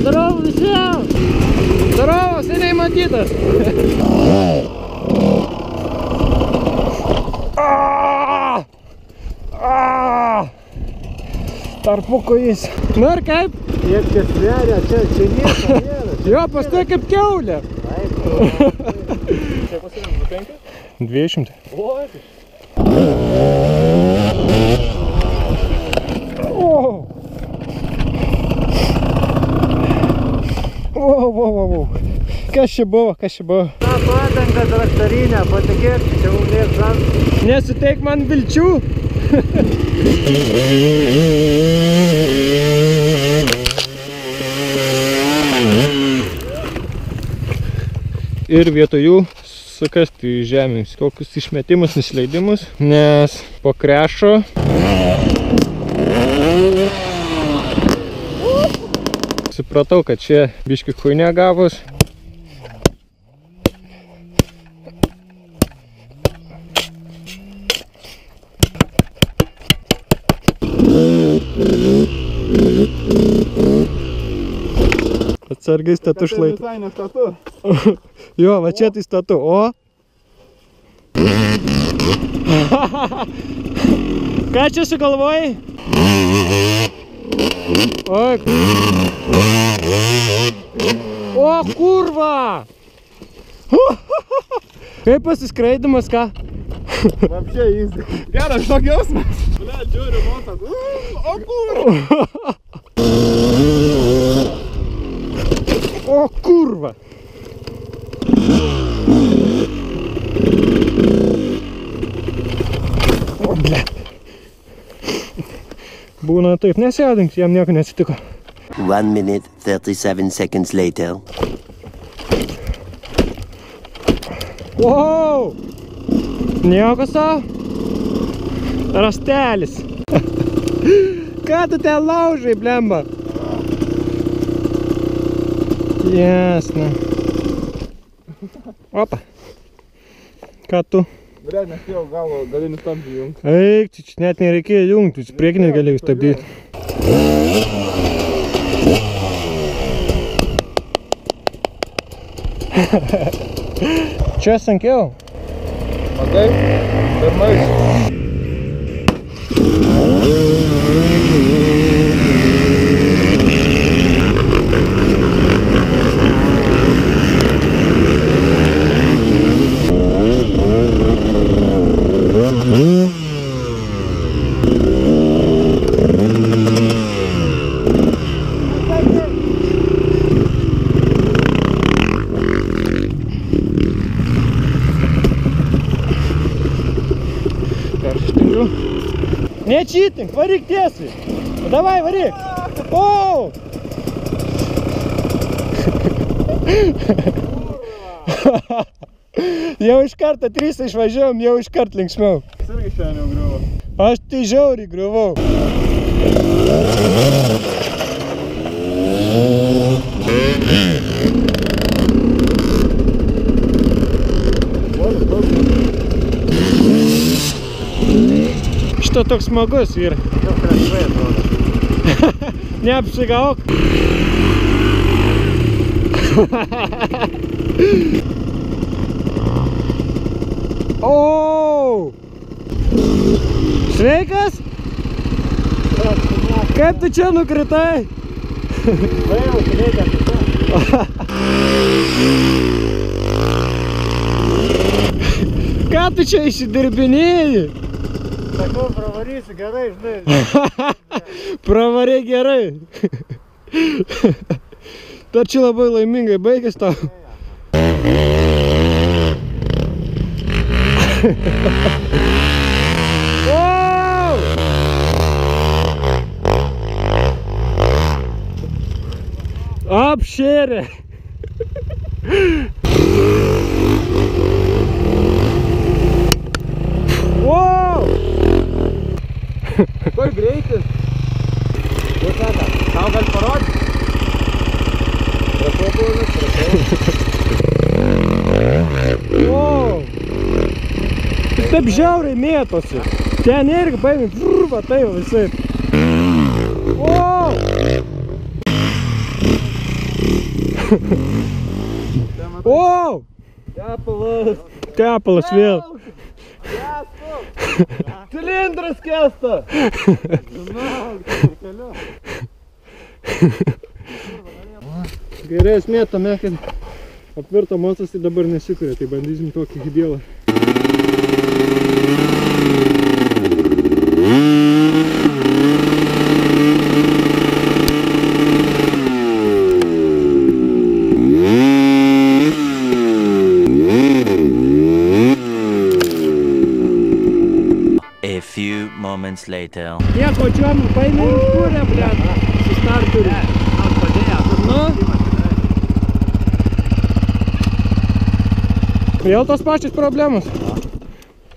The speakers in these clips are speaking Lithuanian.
Здороvo visiems! Здороvo, seniai matytas! Tarpukojais. Nu ir kaip? Kiek čia sveria, čia nieko nėra. Jo, pastai kaip kiaulė. Čia pasirinkti 5? 200. Oi. Wow. Kas čia buvo? Ta padanga traktorinė, patikėk, čia ugnės žans. Nesuteik man vilčių. Ir vietoj jų sukasti į žemės kokius išmetimus, nusileidimus, nes po krešo supratau, kad čia biški chuinė gavus. Atsargiai statu šlaitą. Visai ne statu. Jo, va čia tai statu. O? Ką čia sugalvojai? O, kurva! Kaip pasiskraidimas, ką? Vapšė easy. Geras, žinok jausmas. Bля, žiūriu, montas. O, kurva! O, kurva! O, ble. Būna taip, nesėdink, jam nieko neatsitiko. 1 minute 37 seconds later. Wow! Nieko savo? Rastelis. Ką tu ten laužai, blemba? Jasna. Opa. Ką tu? Bля, nespėjau galo galinį stabdį jungti. Eik, čia net nereikėjo jungti, čia priekinį galėjau stabdyti. Čia sunkiau. Matai? Pirmais. Nečitink, varyk tiesiai. Davai, varyk. O! Jau iš karto 3 išvažiavom, jau iš karto linksmiau. Jis irgi šiandien jau griuvo. Aš tai žiauriai griuvau. Šito toks smagus vyra. Jau krešvai atrodo. Neapsigauk. O! Sveikas? Kaip tu čia nukritai? Vajau, kėlėtė. Ką tu čia išsidirbinėjai? Sakau, pravarysi gerai, žinai. Pravarė gerai. Dar čia labai laimingai baigės tau. Wow! Apšėrė. Wow! Kur greitis? Kaip saka, tau gali parodyti? Prašau, paulius, prašau. Wow! Jis taip žiauriai mėtosi. Ten irgi paėmė, va tai va visai. Wow! O! Tepalas. Tepalas vėl. Cilindras kesta. Gerai esmė tame, kad apvirto mocas tai dabar nesikuria, tai bandysim tokį hidėlą. A few moments later. Tiek očiom paėmė ir kūrė, blėt, su starteriu. Nu? Vėl tos pačios problemos.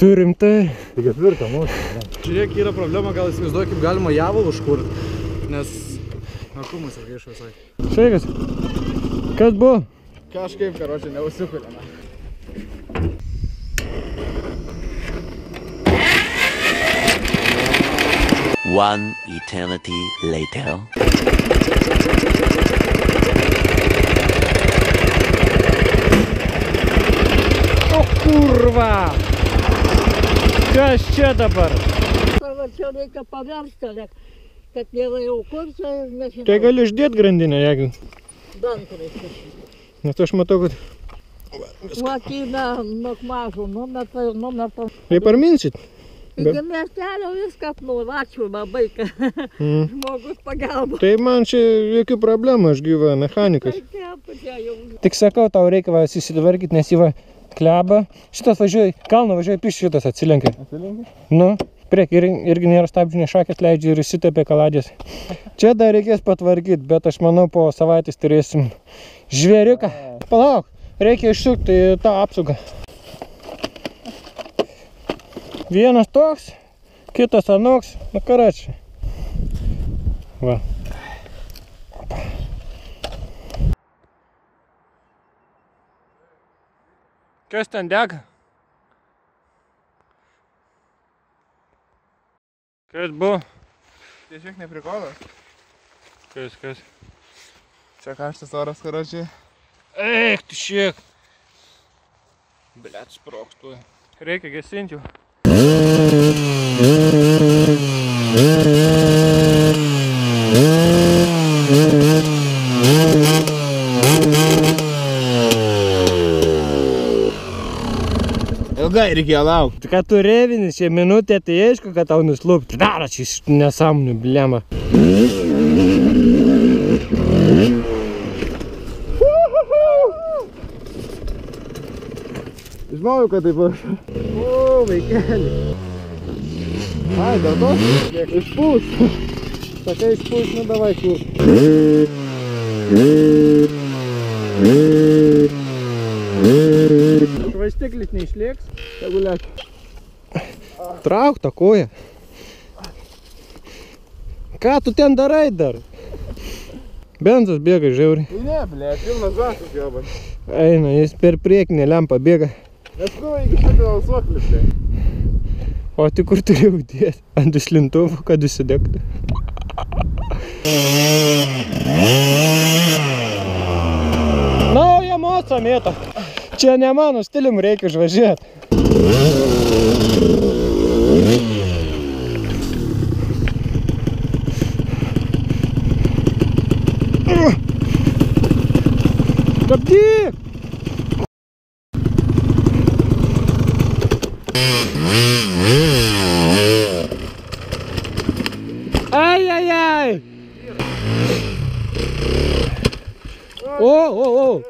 Turim tai. Tai ketvirtą mūsų. Žiūrėk, yra problema, gal įsivaizduoju, kaip galima javą užkurti, nes akumas ilgai iš visai. Sveikas. Kas buvo? Kažkaip, karočią, neusikulėme. One eternity later. O kurva! Kas čia dabar? Čia reikia paversti, kad nėra jau kurso ir nežinau. Tai gali išdėti grandinę, jeigu. Dantų reikia. Nes aš matau, kad... Vakyna mažų numetą. Tai parminsit? Iki miestelio viską apnuvačiu labai, kad žmogus pagalba. Tai man čia jokių problemų, aš gyva mechanikas. Tik sakau, tau reikia va susitvarkyti, nes jį va kleba. Šitas važiuoja, kalną važiuoja piš, šitas atsilenkia. Atsilenkia? Nu, prieki irgi nėra stabdžių, šakės leidžia ir įsitepė kaladės. Čia dar reikės patvarkyti, bet aš manau po savaitės turėsim žvėriuką. Palauk, reikia išsukti tą apsaugą. Vienas toks, kitas anoks, nu karačiai. Va. Kas ten dega? Kas buvo? Tiesiog neprikolas. Kas? Čia karštas oras, karočiai. Eik, tu šiek. Blet, sprokstuoja. Reikia gesinti jau. Ilgai reikėjo laukti. Tai ką tu revini, čia minutė, tai aišku, kad tau nuslūpti. Dar čia iš nesąmonių, blema. Žinojau, kad taip aš. O, vaikeli. Ai, dėl to? Išpūs. Sakai išpūs, nu davai kur. Švaistiklis neišlieks. Tegu lėkia. Trauk tą koją. Ką tu ten darai dar? Benzas bėga žiauriai. Tai ne, ble, pilnas žasas jobas. Eina, jis per priekinę lempą bėga. Neskuva iki šitą alsuoklį, ble. O tai kur turėjau dėti? Ant duslintuvų, kad įsidegtų. Naują mocą mėto. Čia ne mano stilium, reikia užvažiuoti. Stabdyk! Ai! O!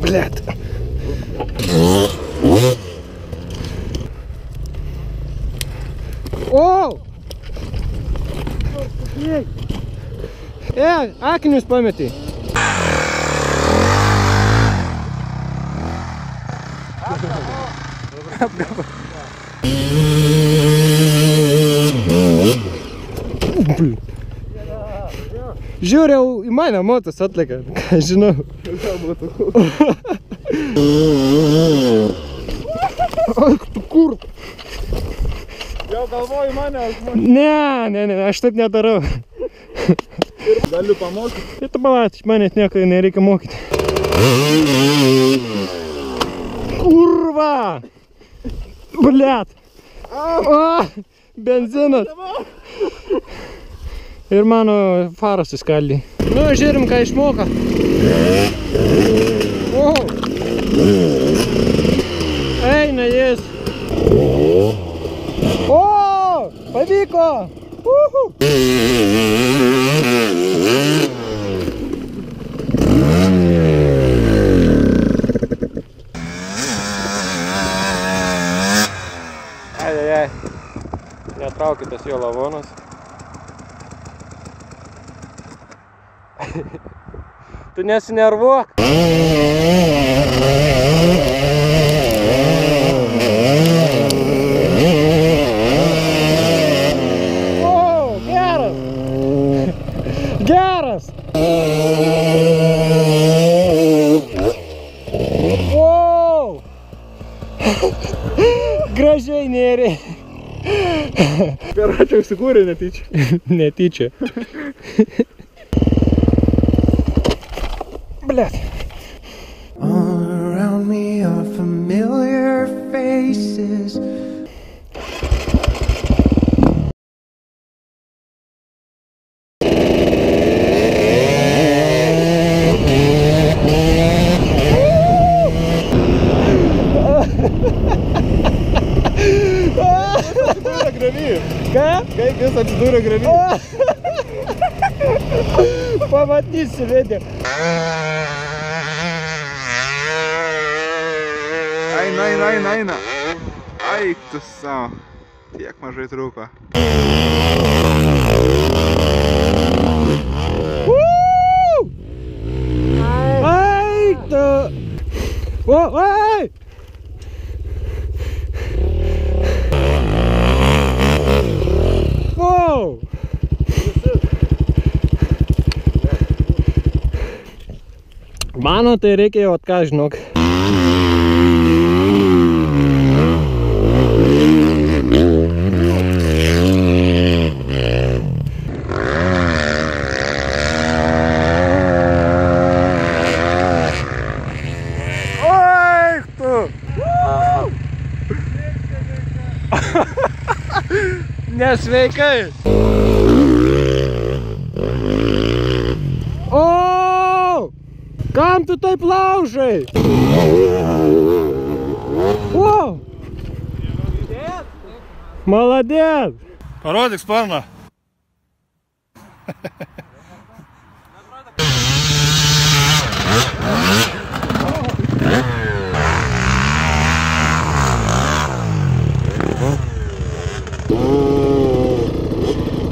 Блядь. O! Akinius pametei. Žiūrėjau į mane motas atlieka, ką žinau. Ak, tu kur? Jau galvoju mane, aš man. Ne, aš taip nedarau. Galiu pamokyti. Tai tu balat, manęs nieko nereikia mokyti. Kurva! Blet! Benzinas! Ir mano faras įskaldė. Nu, žiūrim, ką išmoka. Eina jis. O, pavyko. Ai. Netraukitas jo lavonas. Tu nesinervuok. O, geras. Geras. O. Gražiai nėrė. Piračiau įsikūrė netyčia. Netyčia. Blet. All around me are familiar faces. Ką? Kaip jis atsidūrė grevį? Pamatysi, vedė. Eina. Eik tu savo. Tiek mažai trūko. Eik tu. O, ei! O! Mano tai reikia jau ką, žinok. Eik tu! Nesveikai. O! Kam tu taip laužai? O! Maladėt! Parodyk sparną.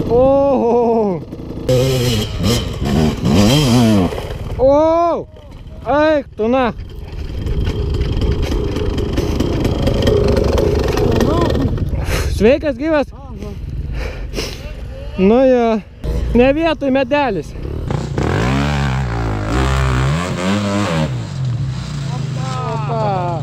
O! O! Eik tu na! Sveikas, gyvas? Nu jo, ne vietoj medelis. Opa!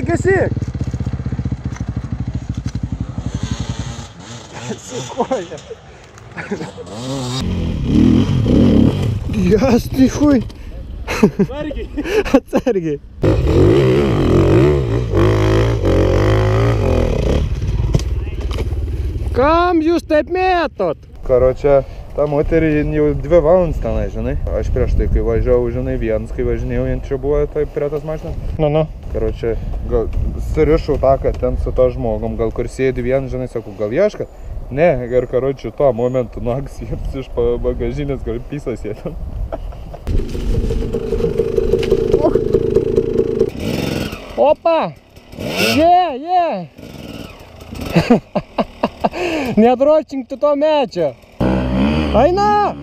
Gesik! Sukoja. Jasny chuj. Atsargiai. Kam jūs taip mėtot? Karočią, ta moterį jau 2 valandas tenai, žinai. Aš prieš tai, kai važiavau, žinai, vienas, kai važinėjau, jien čia buvo tai prie tas mašinas. Nu. Karočią, gal surišau tą, kad ten su to žmogum, gal kur sėdi vienas, žinai, sakau, gal ieškat? Ne, ir karočią, tuo momentu nuogas jiems iš bagažinės, gal pisas jie ten. Opa! Yeah! Nedročink tu to mečio. Aina!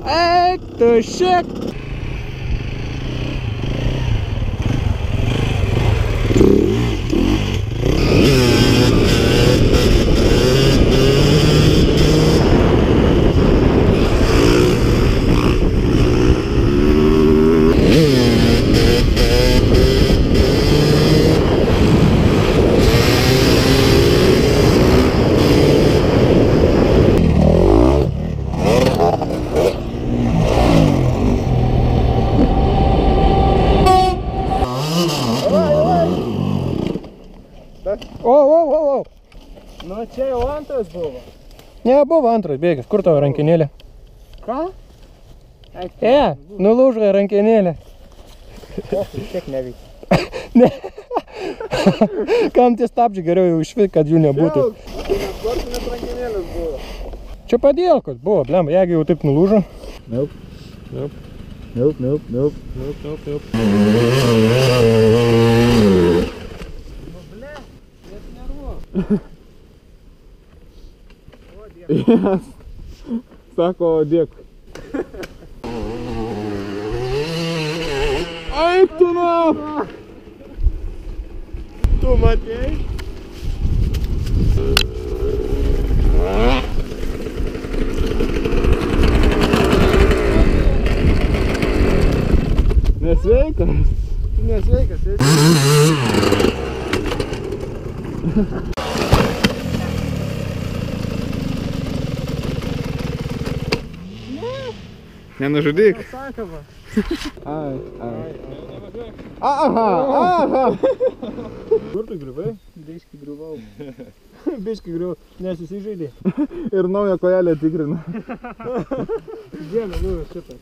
Eik tu shit! O. Nu, čia jau antras buvo. Ne, buvo antras bėgis. Kur tavo rankinėlė? Ką? Nulūžo rankinėlė. Šiek neveikia. Ne. Kam tie stabdžiai geriau jau išvis, kad jų nebūtų. Sportinės rankinėlės buvo. Čia padėlkos buvo, blem, jeigu jau taip nulūžo. Sako, dėkui. Eik tu na! Tu matėjai? Nesveikas? Nesveikas, Nenužudyk. Sakava. Aha. Kur tu griuvai? Biškį griuvau. Biškį griuvau, nesusižaidė. Ir naują kojelę tikrina. Dieną lūžo šitas.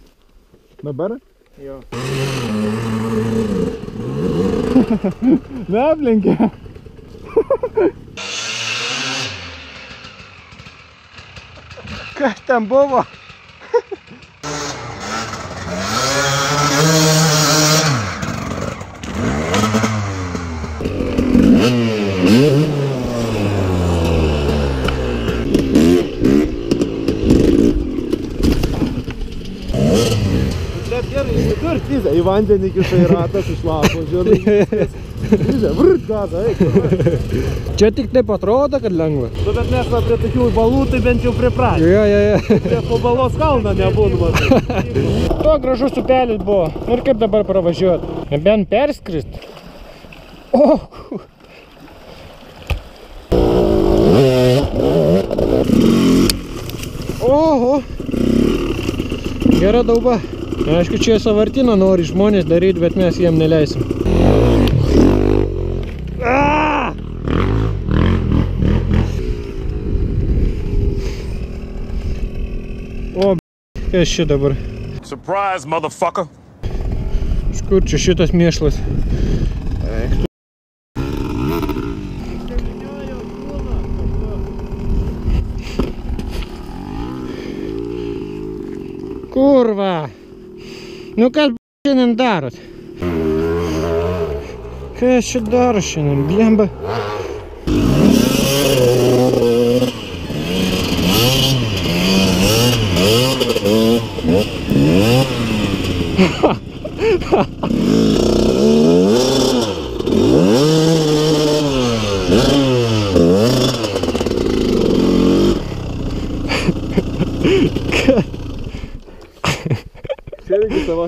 Dabar? Jo. Neaplenkė. Kas ten buvo? Bet gerai, išsikurt vizą. Į vandenį kišai ratas išlapo, žiūrėjai. Vrt gada, eik. Čia tik taip atrodo, kad lengva. Nu, bet mes prie tokių balų tai bent jau pripratę. Jo. Prie po balos kalną nebūtų matai. To gražus upelis buvo. Ir kaip dabar pravažiuot? Nebent perskrist. Oho. Gera dauba. Aišku, čia sąvartyną nori žmonės daryti, bet mes jiem neleisim. O, kas čia dabar? Surprise, motherfucker! Iš kur čia šitas mėšlas? Kurva! Nu kas šiandien darot? Kas čia daro šiandien, blemba? Čia irgi savo